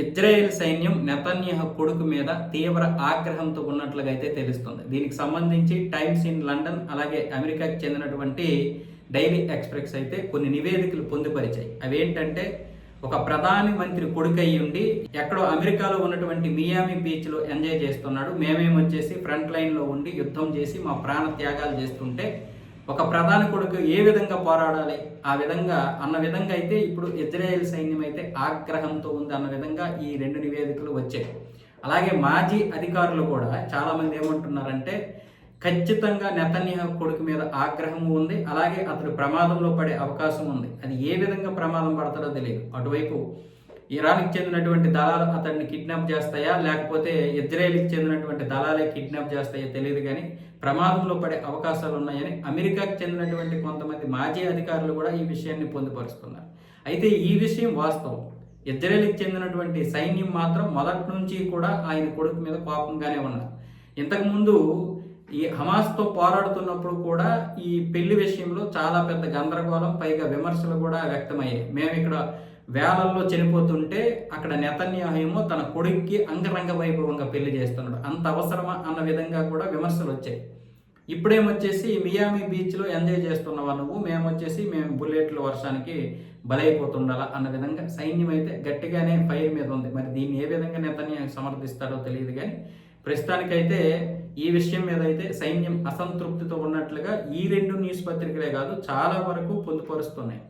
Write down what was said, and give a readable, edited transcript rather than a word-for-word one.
Israel సైన్యం Netanyahu కొడుకు మీద తీవ్ర ఆగ్రహంతో ఉన్నట్లుగా అయితే తెలుస్తుంది. దీనికి సంబంధించి టైమ్స్ ఇన్ లండన్ అలాగే అమెరికాకి చెందినటువంటి డైలీ ఎక్స్ప్రెస్ అయితే కొన్ని నివేదికలు పొందుపరిచాయి. అవేంటంటే ఒక ప్రధాని మంత్రి కొడుకు అయ్యి ఉండి ఎక్కడో అమెరికాలో ఉన్నటువంటి మియామి బీచ్లో ఎంజాయ్ చేస్తున్నాడు. మేమేమొచ్చేసి ఫ్రంట్ లైన్లో ఉండి యుద్ధం చేసి మా ప్రాణ త్యాగాలు చేస్తుంటే ఒక ప్రధాని కొడుకు ఏ విధంగా పోరాడాలి అన్న విధంగా అయితే ఇప్పుడు ఇజ్రాయెల్ సైన్యం అయితే ఆగ్రహంతో ఉంది అన్న విధంగా ఈ రెండు నివేదికలు వచ్చాయి. అలాగే మాజీ అధికారులు కూడా చాలామంది ఏమంటున్నారంటే ఖచ్చితంగా నెతన్యాహు కొడుకు మీద ఆగ్రహం ఉంది, అలాగే అతడు ప్రమాదంలో పడే అవకాశం ఉంది. అది ఏ విధంగా ప్రమాదం పడతాడో తెలియదు. అటువైపు ఇరాన్కి చెందినటువంటి దళాలు అతన్ని కిడ్నాప్ చేస్తాయా లేకపోతే ఇజ్రాయెల్కి చెందినటువంటి దళాలే కిడ్నాప్ చేస్తాయో తెలియదు, కానీ ప్రమాదంలో పడే అవకాశాలు ఉన్నాయని అమెరికాకి చెందినటువంటి కొంతమంది మాజీ అధికారులు కూడా ఈ విషయాన్ని పొందుపరుస్తున్నారు. అయితే ఈ విషయం వాస్తవం. ఇజ్రాయెల్కి చెందినటువంటి సైన్యం మాత్రం మొదటి నుంచి కూడా ఆయన కొడుకు మీద కోపంగానే ఉన్నారు. ఇంతకుముందు ఈ హమాస్తో పోరాడుతున్నప్పుడు కూడా ఈ పెళ్లి విషయంలో చాలా పెద్ద గందరగోళం, పైగా విమర్శలు కూడా వ్యక్తమయ్యాయి. మేము ఇక్కడ వేలల్లో చనిపోతుంటే అక్కడ నెతన్యాహు ఏమో తన కొడుక్కి అంగరంగ వైభవంగా పెళ్లి చేస్తున్నాడు, అంత అవసరమా అన్న విధంగా కూడా విమర్శలు వచ్చాయి. ఇప్పుడేమొచ్చేసి మియామి బీచ్లో ఎంజాయ్ చేస్తున్నావా నువ్వు, మేము బుల్లెట్ల వర్షానికి బలైపోతుండాలా అన్న విధంగా సైన్యం అయితే గట్టిగానే ఫైర్ మీద ఉంది. మరి దీన్ని ఏ విధంగా నెతన్యాహు సమర్థిస్తాడో తెలియదు, కానీ ప్రస్తుతానికైతే ఈ విషయం మీద అయితే సైన్యం అసంతృప్తితో ఉన్నట్లుగా ఈ రెండు న్యూస్ పత్రికలే కాదు చాలా వరకు పొందుపరుస్తున్నాయి.